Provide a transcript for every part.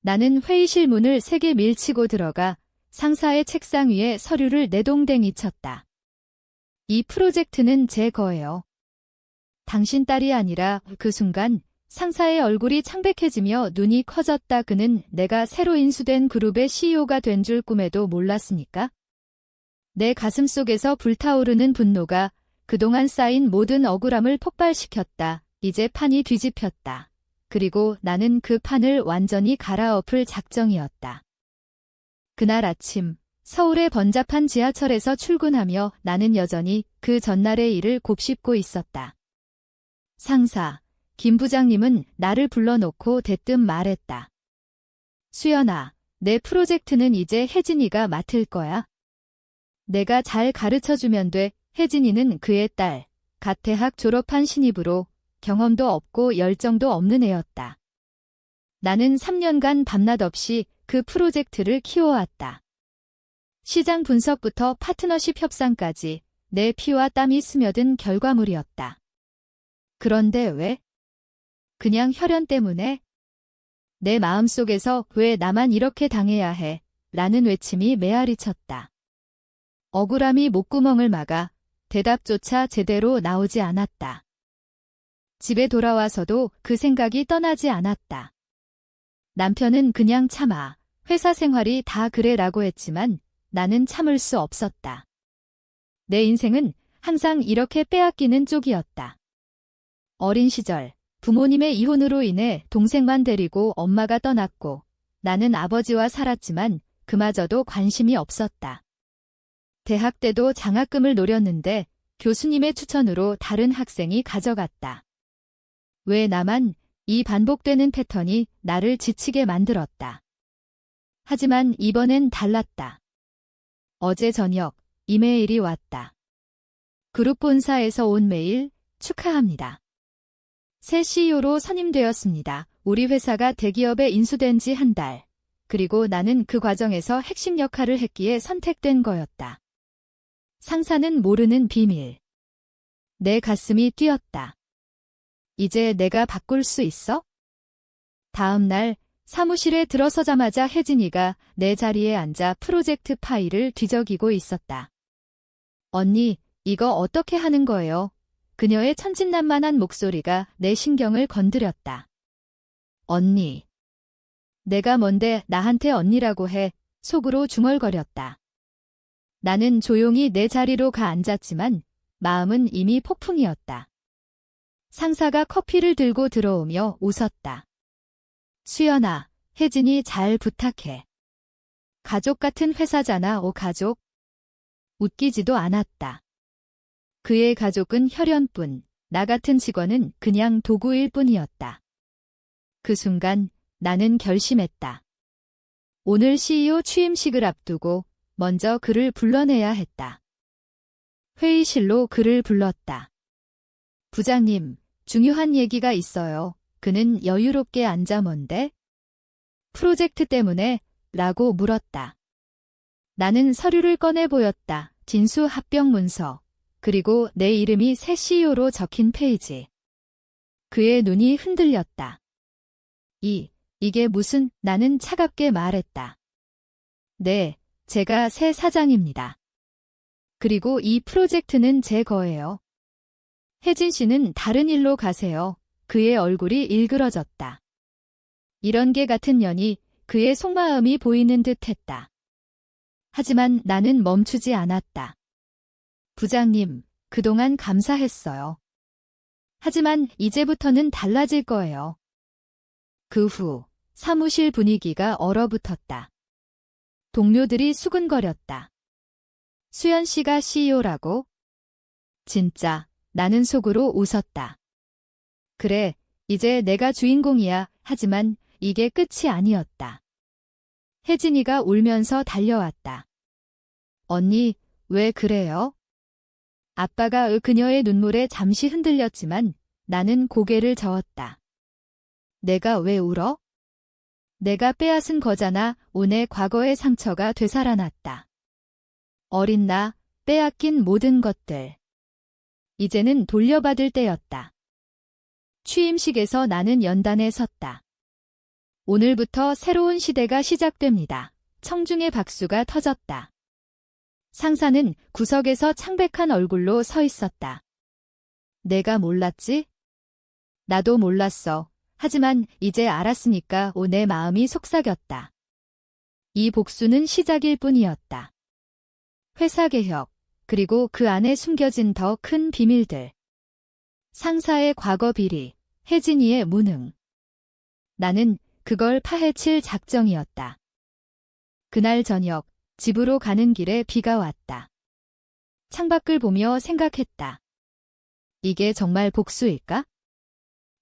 나는 회의실 문을 세게 밀치고 들어가 상사의 책상 위에 서류를 내동댕이 쳤다. 이 프로젝트는 제 거예요. 당신 딸이 아니라. 그 순간 상사의 얼굴이 창백해지며 눈이 커졌다. 그는 내가 새로 인수된 그룹의 CEO가 된 줄 꿈에도 몰랐으니까. 내 가슴 속에서 불타오르는 분노가 그동안 쌓인 모든 억울함을 폭발시켰다. 이제 판이 뒤집혔다. 그리고 나는 그 판을 완전히 갈아엎을 작정이었다. 그날 아침 서울의 번잡한 지하철에서 출근하며 나는 여전히 그 전날의 일을 곱씹고 있었다. 상사, 김 부장님은 나를 불러놓고 대뜸 말했다. 수연아, 내 프로젝트는 이제 혜진이가 맡을 거야. 내가 잘 가르쳐주면 돼. 혜진이는 그의 딸, 갓 대학 졸업한 신입으로 경험도 없고 열정도 없는 애였다. 나는 3년간 밤낮 없이 그 프로젝트를 키워왔다. 시장 분석부터 파트너십 협상까지 내 피와 땀이 스며든 결과물이었다. 그런데 왜? 그냥 혈연 때문에? 내 마음속에서 왜 나만 이렇게 당해야 해? 라는 외침이 메아리 쳤다. 억울함이 목구멍을 막아 대답조차 제대로 나오지 않았다. 집에 돌아와서도 그 생각이 떠나지 않았다. 남편은 그냥 참아. 회사 생활이 다 그래라고 했지만 나는 참을 수 없었다. 내 인생은 항상 이렇게 빼앗기는 쪽이었다. 어린 시절 부모님의 이혼으로 인해 동생만 데리고 엄마가 떠났고 나는 아버지와 살았지만 그마저도 관심이 없었다. 대학 때도 장학금을 노렸는데 교수님의 추천으로 다른 학생이 가져갔다. 왜 나만? 이 반복되는 패턴이 나를 지치게 만들었다. 하지만 이번엔 달랐다. 어제 저녁 이메일이 왔다. 그룹 본사에서 온 메일. 축하합니다. 새 CEO로 선임되었습니다. 우리 회사가 대기업에 인수된 지 한 달. 그리고 나는 그 과정에서 핵심 역할을 했기에 선택된 거였다. 상사는 모르는 비밀. 내 가슴이 뛰었다. 이제 내가 바꿀 수 있어? 다음 날 사무실에 들어서자마자 혜진이가 내 자리에 앉아 프로젝트 파일을 뒤적이고 있었다. 언니, 이거 어떻게 하는 거예요? 그녀의 천진난만한 목소리가 내 신경을 건드렸다. 언니. 내가 뭔데 나한테 언니라고 해. 속으로 중얼거렸다. 나는 조용히 내 자리로 가 앉았지만 마음은 이미 폭풍이었다. 상사가 커피를 들고 들어오며 웃었다. 수연아, 혜진이 잘 부탁해. 가족 같은 회사잖아. 오 가족. 웃기지도 않았다. 그의 가족은 혈연뿐, 나 같은 직원은 그냥 도구일 뿐이었다. 그 순간 나는 결심했다. 오늘 CEO 취임식을 앞두고 먼저 그를 불러내야 했다. 회의실로 그를 불렀다. 부장님, 중요한 얘기가 있어요. 그는 여유롭게 앉아. 뭔데? 프로젝트 때문에? 라고 물었다. 나는 서류를 꺼내 보였다. 진수 합병 문서. 그리고 내 이름이 새 CEO로 적힌 페이지. 그의 눈이 흔들렸다. 이게 무슨? 나는 차갑게 말했다. 네, 제가 새 사장입니다. 그리고 이 프로젝트는 제 거예요. 혜진 씨는 다른 일로 가세요. 그의 얼굴이 일그러졌다. 이런 개 같은 년이 그의 속마음이 보이는 듯 했다. 하지만 나는 멈추지 않았다. 부장님, 그동안 감사했어요. 하지만 이제부터는 달라질 거예요. 그 후 사무실 분위기가 얼어붙었다. 동료들이 수근거렸다. 수연 씨가 CEO라고? 진짜, 나는 속으로 웃었다. 그래, 이제 내가 주인공이야. 하지만 이게 끝이 아니었다. 혜진이가 울면서 달려왔다. 언니, 왜 그래요? 아빠가 그녀의 눈물에 잠시 흔들렸지만 나는 고개를 저었다. 내가 왜 울어? 내가 빼앗은 거잖아. 오늘 과거의 상처가 되살아났다. 어린 나, 빼앗긴 모든 것들. 이제는 돌려받을 때였다. 취임식에서 나는 연단에 섰다. 오늘부터 새로운 시대가 시작됩니다. 청중의 박수가 터졌다. 상사는 구석에서 창백한 얼굴로 서 있었다. 내가 몰랐지? 나도 몰랐어. 하지만 이제 알았으니까 내 마음이 속삭였다. 이 복수는 시작일 뿐이었다. 회사 개혁, 그리고 그 안에 숨겨진 더 큰 비밀들. 상사의 과거 비리, 혜진이의 무능. 나는 그걸 파헤칠 작정이었다. 그날 저녁, 집으로 가는 길에 비가 왔다. 창밖을 보며 생각했다. 이게 정말 복수일까?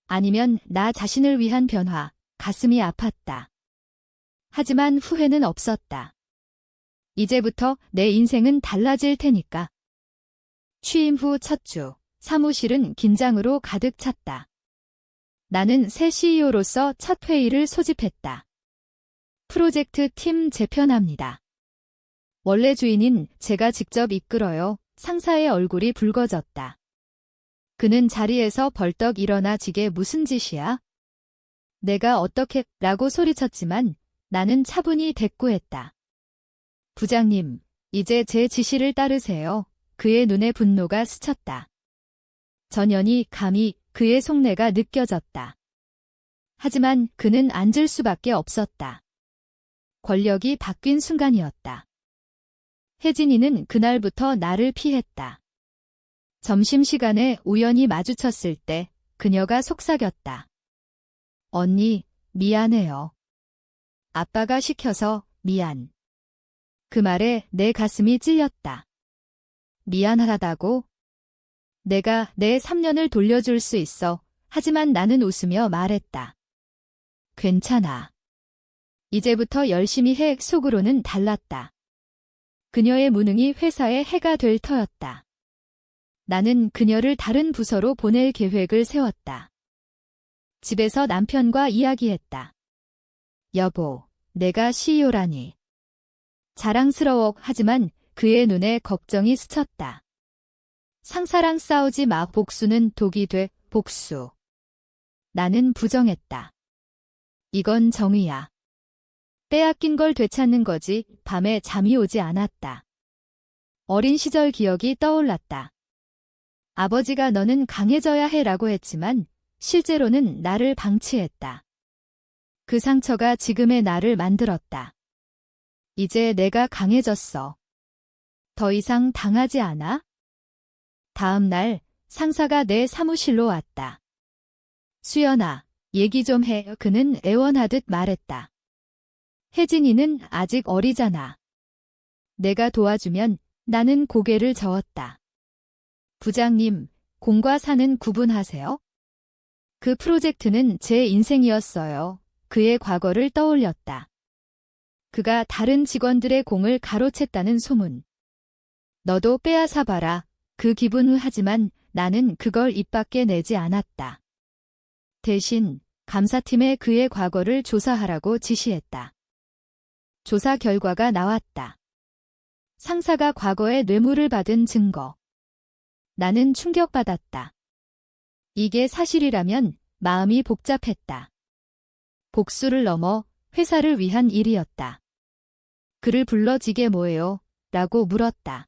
아니면 나 자신을 위한 변화, 가슴이 아팠다. 하지만 후회는 없었다. 이제부터 내 인생은 달라질 테니까. 취임 후 첫 주, 사무실은 긴장으로 가득 찼다. 나는 새 CEO로서 첫 회의를 소집했다. 프로젝트 팀 재편합니다. 원래 주인인 제가 직접 이끌어요. 상사의 얼굴이 붉어졌다. 그는 자리에서 벌떡 일어나 지게 무슨 짓이야? 내가 어떻게 라고 소리쳤지만 나는 차분히 대꾸했다. 부장님, 이제 제 지시를 따르세요. 그의 눈에 분노가 스쳤다. 전연이 감히 그의 속내가 느껴졌다. 하지만 그는 앉을 수밖에 없었다. 권력이 바뀐 순간이었다. 혜진이는 그날부터 나를 피했다. 점심시간에 우연히 마주쳤을 때 그녀가 속삭였다. 언니, 미안해요. 아빠가 시켜서 미안. 그 말에 내 가슴이 찔렸다. 미안하다고? 내가 내 3년을 돌려줄 수 있어. 하지만 나는 웃으며 말했다. 괜찮아. 이제부터 열심히 해. 속으로는 달랐다. 그녀의 무능이 회사의 해가 될 터였다. 나는 그녀를 다른 부서로 보낼 계획을 세웠다. 집에서 남편과 이야기했다. 여보, 내가 CEO라니. 자랑스러워. 하지만 그의 눈에 걱정이 스쳤다. 상사랑 싸우지 마. 복수는 독이 돼. 복수. 나는 부정했다. 이건 정의야. 빼앗긴 걸 되찾는 거지. 밤에 잠이 오지 않았다. 어린 시절 기억이 떠올랐다. 아버지가 너는 강해져야 해라고 했지만 실제로는 나를 방치했다. 그 상처가 지금의 나를 만들었다. 이제 내가 강해졌어. 더 이상 당하지 않아? 다음 날 상사가 내 사무실로 왔다. 수연아, 얘기 좀 해. 그는 애원하듯 말했다. 혜진이는 아직 어리잖아. 내가 도와주면. 나는 고개를 저었다. 부장님, 공과 사는 구분하세요? 그 프로젝트는 제 인생이었어요. 그의 과거를 떠올렸다. 그가 다른 직원들의 공을 가로챘다는 소문. 너도 빼앗아봐라. 그 기분은 하지만 나는 그걸 입 밖에 내지 않았다. 대신 감사팀에 그의 과거를 조사하라고 지시했다. 조사 결과가 나왔다. 상사가 과거에 뇌물을 받은 증거. 나는 충격받았다. 이게 사실이라면 마음이 복잡했다. 복수를 넘어 회사를 위한 일이었다. 그를 불러지게 뭐예요? 라고 물었다.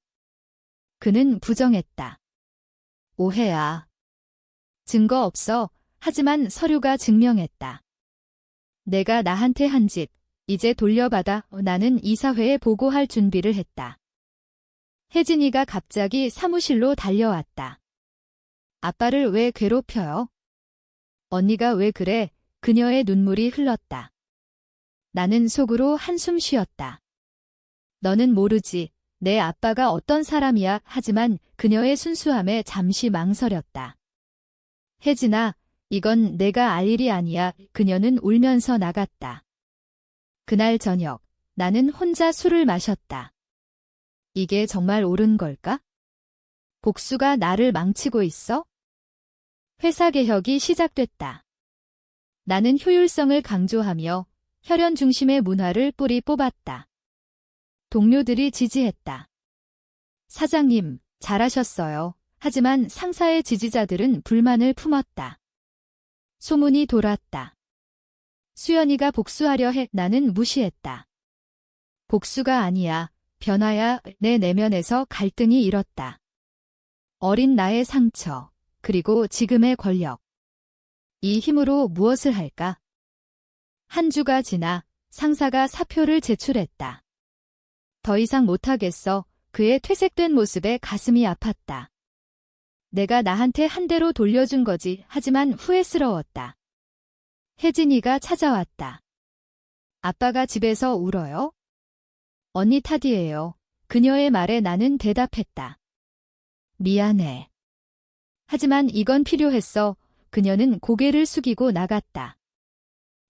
그는 부정했다. 오해야. 증거 없어. 하지만 서류가 증명했다. 내가 나한테 한 짓, 이제 돌려받아. 나는 이사회에 보고할 준비를 했다. 혜진이가 갑자기 사무실로 달려왔다. 아빠를 왜 괴롭혀요? 언니가 왜 그래? 그녀의 눈물이 흘렀다. 나는 속으로 한숨 쉬었다. 너는 모르지. 내 아빠가 어떤 사람이야. 하지만 그녀의 순수함에 잠시 망설였다. 혜진아, 이건 내가 알 일이 아니야. 그녀는 울면서 나갔다. 그날 저녁, 나는 혼자 술을 마셨다. 이게 정말 옳은 걸까? 복수가 나를 망치고 있어? 회사 개혁이 시작됐다. 나는 효율성을 강조하며 혈연 중심의 문화를 뿌리 뽑았다. 동료들이 지지했다. 사장님, 잘하셨어요. 하지만 상사의 지지자들은 불만을 품었다. 소문이 돌았다. 수연이가 복수하려 해. 나는 무시했다. 복수가 아니야. 변화야. 내 내면에서 갈등이 일었다. 어린 나의 상처, 그리고 지금의 권력. 이 힘으로 무엇을 할까? 한 주가 지나 상사가 사표를 제출했다. 더 이상 못하겠어. 그의 퇴색된 모습에 가슴이 아팠다. 내가 나한테 한 대로 돌려준 거지. 하지만 후회스러웠다. 혜진이가 찾아왔다. 아빠가 집에서 울어요? 언니 탓이에요. 그녀의 말에 나는 대답했다. 미안해. 하지만 이건 필요했어. 그녀는 고개를 숙이고 나갔다.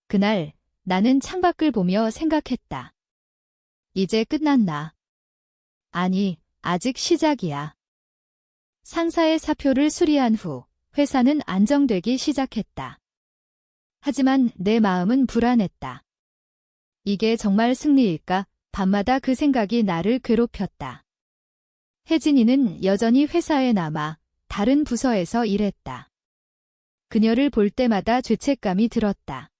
그날 나는 창밖을 보며 생각했다. 이제 끝났나? 아니, 아직 시작이야. 상사의 사표를 수리한 후 회사는 안정되기 시작했다. 하지만 내 마음은 불안했다. 이게 정말 승리일까? 밤마다 그 생각이 나를 괴롭혔다. 혜진이는 여전히 회사에 남아 다른 부서에서 일했다. 그녀를 볼 때마다 죄책감이 들었다.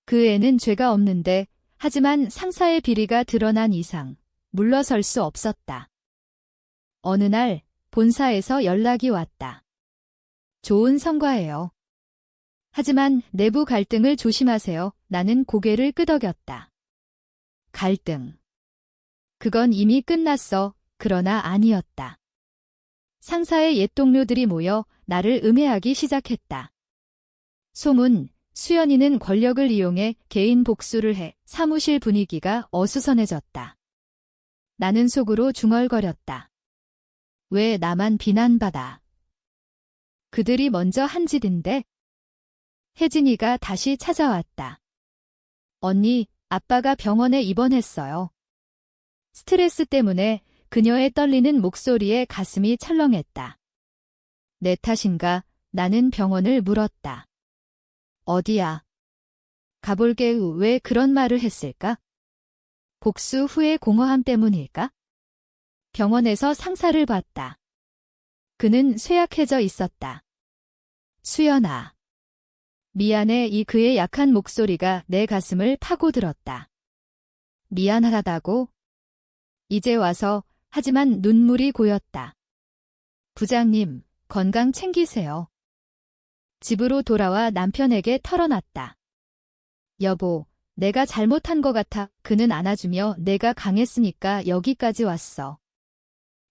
그 애는 죄가 없는데, 하지만 상사의 비리가 드러난 이상 물러설 수 없었다. 어느 날 본사에서 연락이 왔다. 좋은 성과예요. 하지만 내부 갈등을 조심하세요. 나는 고개를 끄덕였다. 갈등. 그건 이미 끝났어. 그러나 아니었다. 상사의 옛 동료들이 모여 나를 음해하기 시작했다. 소문, 수연이는 권력을 이용해 개인 복수를 해. 사무실 분위기가 어수선해졌다. 나는 속으로 중얼거렸다. 왜 나만 비난받아? 그들이 먼저 한 짓인데? 혜진이가 다시 찾아왔다. 언니, 아빠가 병원에 입원했어요. 스트레스 때문에 그녀의 떨리는 목소리에 가슴이 철렁했다. 내 탓인가? 나는 병원을 물었다. 어디야? 가볼게. 왜 그런 말을 했을까? 복수 후의 공허함 때문일까? 병원에서 상사를 봤다. 그는 쇠약해져 있었다. 수연아. 미안해. 이 그의 약한 목소리가 내 가슴을 파고들었다. 미안하다고? 이제 와서. 하지만 눈물이 고였다. 부장님, 건강 챙기세요. 집으로 돌아와 남편에게 털어놨다. 여보, 내가 잘못한 것 같아. 그는 안아주며 내가 강했으니까 여기까지 왔어.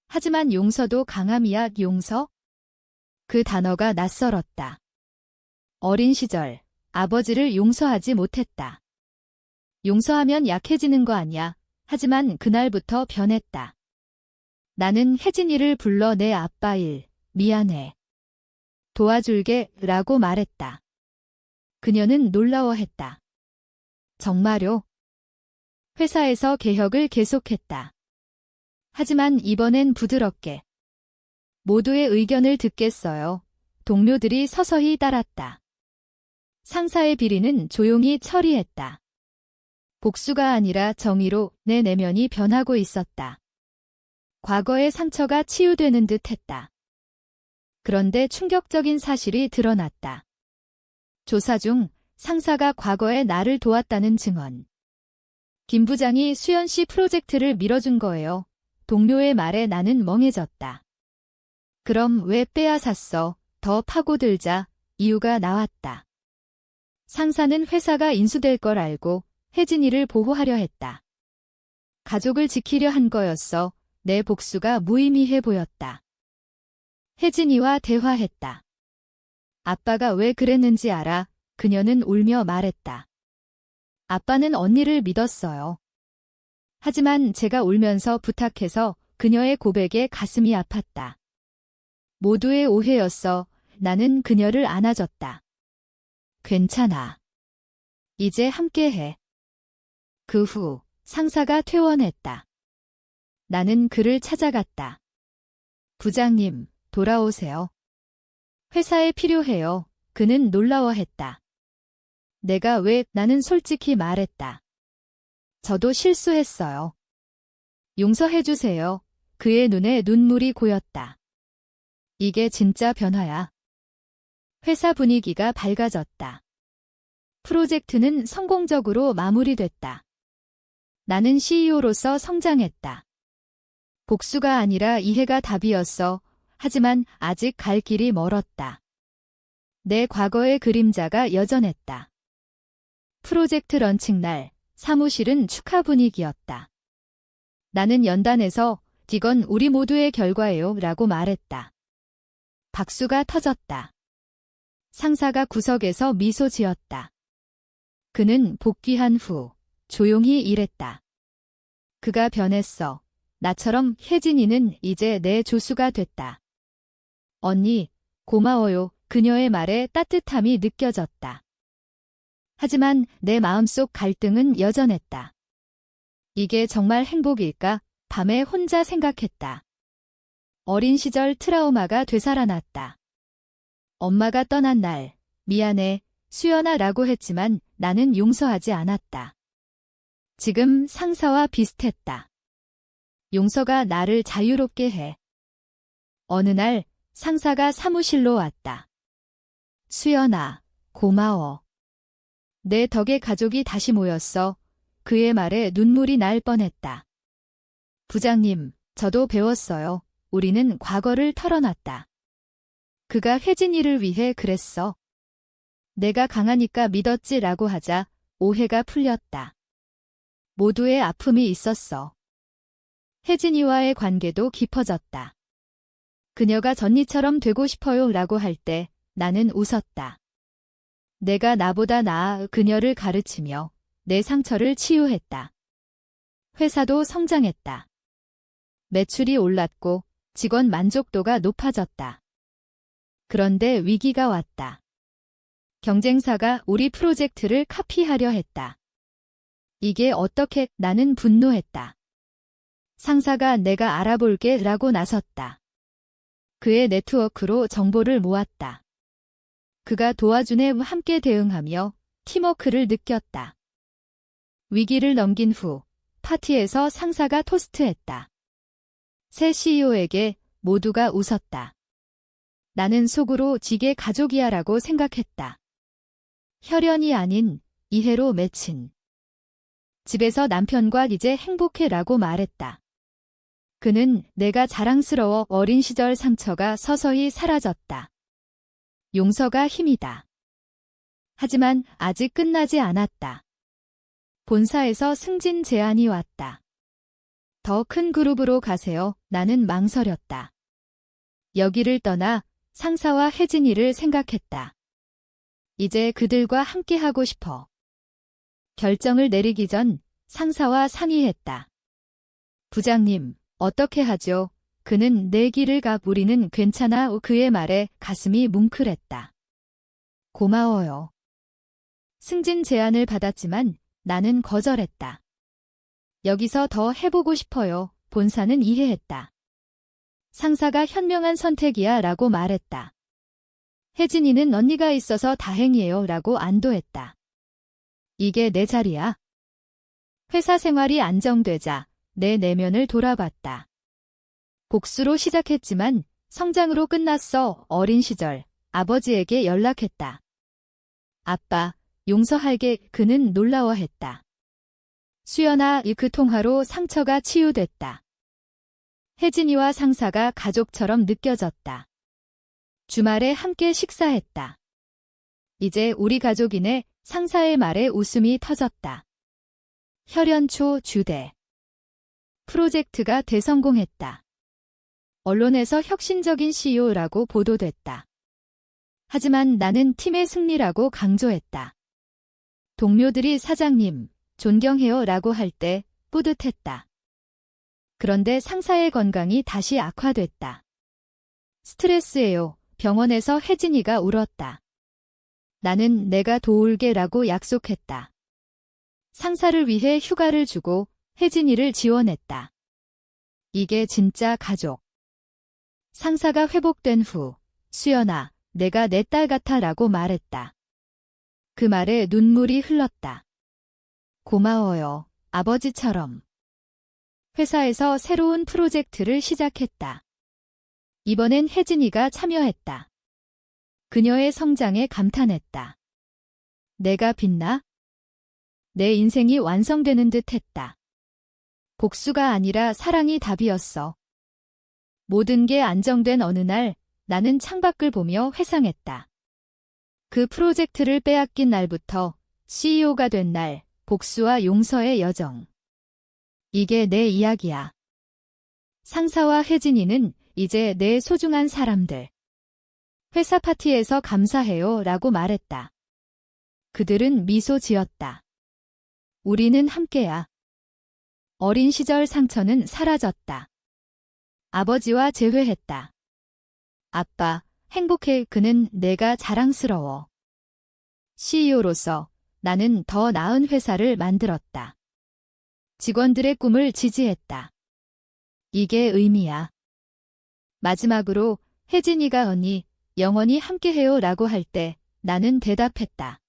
하지만 용서도 강함이야. 용서? 그 단어가 낯설었다. 어린 시절 아버지를 용서하지 못했다. 용서하면 약해지는 거 아니야. 하지만 그날부터 변했다. 나는 혜진이를 불러 내 아빠 일, 미안해. 도와줄게 라고 말했다. 그녀는 놀라워했다. 정말요? 회사에서 개혁을 계속했다. 하지만 이번엔 부드럽게. 모두의 의견을 듣겠어요. 동료들이 서서히 따랐다. 상사의 비리는 조용히 처리했다. 복수가 아니라 정의로 내 내면이 변하고 있었다. 과거의 상처가 치유되는 듯 했다. 그런데 충격적인 사실이 드러났다. 조사 중 상사가 과거에 나를 도왔다는 증언. 김 부장이 수연 씨 프로젝트를 밀어준 거예요. 동료의 말에 나는 멍해졌다. 그럼 왜 빼앗았어? 더 파고들자. 이유가 나왔다. 상사는 회사가 인수될 걸 알고 혜진이를 보호하려 했다. 가족을 지키려 한 거였어. 내 복수가 무의미해 보였다. 혜진이와 대화했다. 아빠가 왜 그랬는지 알아? 그녀는 울며 말했다. 아빠는 언니를 믿었어요. 하지만 제가 울면서 부탁해서 그녀의 고백에 가슴이 아팠다. 모두의 오해였어. 나는 그녀를 안아줬다. 괜찮아. 이제 함께해. 그 후 상사가 퇴원했다. 나는 그를 찾아갔다. 부장님, 돌아오세요. 회사에 필요해요. 그는 놀라워했다. 내가 왜? 나는 솔직히 말했다. 저도 실수했어요. 용서해주세요. 그의 눈에 눈물이 고였다. 이게 진짜 변화야. 회사 분위기가 밝아졌다. 프로젝트는 성공적으로 마무리됐다. 나는 CEO로서 성장했다. 복수가 아니라 이해가 답이었어. 하지만 아직 갈 길이 멀었다. 내 과거의 그림자가 여전했다. 프로젝트 런칭날, 사무실은 축하 분위기였다. 나는 연단에서 이건 우리 모두의 결과예요 라고 말했다. 박수가 터졌다. 상사가 구석에서 미소 지었다. 그는 복귀한 후 조용히 일했다. 그가 변했어. 나처럼 혜진이는 이제 내 조수가 됐다. 언니, 고마워요. 그녀의 말에 따뜻함이 느껴졌다. 하지만 내 마음속 갈등은 여전했다. 이게 정말 행복일까? 밤에 혼자 생각했다. 어린 시절 트라우마가 되살아났다. 엄마가 떠난 날, 미안해, 수연아 라고 했지만 나는 용서하지 않았다. 지금 상사와 비슷했다. 용서가 나를 자유롭게 해. 어느 날 상사가 사무실로 왔다. 수연아, 고마워. 내 덕에 가족이 다시 모였어. 그의 말에 눈물이 날 뻔했다. 부장님, 저도 배웠어요. 우리는 과거를 털어놨다. 그가 혜진이를 위해 그랬어. 내가 강하니까 믿었지라고 하자 오해가 풀렸다. 모두의 아픔이 있었어. 혜진이와의 관계도 깊어졌다. 그녀가 전니처럼 되고 싶어요 라고 할 때 나는 웃었다. 내가 나보다 나아 그녀를 가르치며 내 상처를 치유했다. 회사도 성장했다. 매출이 올랐고 직원 만족도가 높아졌다. 그런데 위기가 왔다. 경쟁사가 우리 프로젝트를 카피하려 했다. 이게 어떻게? 나는 분노했다. 상사가 내가 알아볼게 라고 나섰다. 그의 네트워크로 정보를 모았다. 그가 도와주네 함께 대응하며 팀워크를 느꼈다. 위기를 넘긴 후 파티에서 상사가 토스트했다. 새 CEO에게 모두가 웃었다. 나는 속으로 지게 가족이야 라고 생각했다. 혈연이 아닌 이해로 맺힌. 집에서 남편과 이제 행복해 라고 말했다. 그는 내가 자랑스러워 어린 시절 상처가 서서히 사라졌다. 용서가 힘이다. 하지만 아직 끝나지 않았다. 본사에서 승진 제안이 왔다. 더 큰 그룹으로 가세요. 나는 망설였다. 여기를 떠나 상사와 혜진이를 생각했다. 이제 그들과 함께하고 싶어. 결정을 내리기 전 상사와 상의했다. 부장님, 어떻게 하죠? 그는 내 길을 가. 우리는 괜찮아. 그의 말에 가슴이 뭉클했다. 고마워요. 승진 제안을 받았지만 나는 거절했다. 여기서 더 해보고 싶어요. 본사는 이해했다. 상사가 현명한 선택이야 라고 말했다. 혜진이는 언니가 있어서 다행이에요 라고 안도했다. 이게 내 자리야. 회사 생활이 안정되자 내 내면을 돌아봤다. 복수로 시작했지만 성장으로 끝났어. 어린 시절 아버지에게 연락했다. 아빠, 용서할게. 그는 놀라워했다. 수연아, 그 통화로 상처가 치유됐다. 혜진이와 상사가 가족처럼 느껴졌다. 주말에 함께 식사했다. 이제 우리 가족이네. 상사의 말에 웃음이 터졌다. 혈연초 주대. 프로젝트가 대성공했다. 언론에서 혁신적인 CEO라고 보도됐다. 하지만 나는 팀의 승리라고 강조했다. 동료들이 사장님, 존경해요 라고 할 때 뿌듯했다. 그런데 상사의 건강이 다시 악화됐다. 스트레스예요. 병원에서 혜진이가 울었다. 나는 내가 도울게 라고 약속했다. 상사를 위해 휴가를 주고 혜진이를 지원했다. 이게 진짜 가족. 상사가 회복된 후 수연아, 내가 내 딸 같아 라고 말했다. 그 말에 눈물이 흘렀다. 고마워요, 아버지처럼. 회사에서 새로운 프로젝트를 시작했다. 이번엔 혜진이가 참여했다. 그녀의 성장에 감탄했다. 내가 빛나? 내 인생이 완성되는 듯 했다. 복수가 아니라 사랑이 답이었어. 모든 게 안정된 어느 날 나는 창밖을 보며 회상했다. 그 프로젝트를 빼앗긴 날부터 CEO가 된 날, 복수와 용서의 여정. 이게 내 이야기야. 상사와 혜진이는 이제 내 소중한 사람들. 회사 파티에서 감사해요 라고 말했다. 그들은 미소 지었다. 우리는 함께야. 어린 시절 상처는 사라졌다. 아버지와 재회했다. 아빠, 행복해. 그는 내가 자랑스러워. CEO로서 나는 더 나은 회사를 만들었다. 직원들의 꿈을 지지했다. 이게 의미야. 마지막으로 혜진이가 언니, 영원히 함께해요 라고 할 때 나는 대답했다.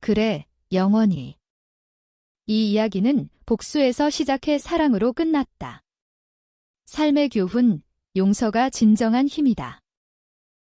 그래, 영원히. 이 이야기는 복수에서 시작해 사랑으로 끝났다. 삶의 교훈, 용서가 진정한 힘이다.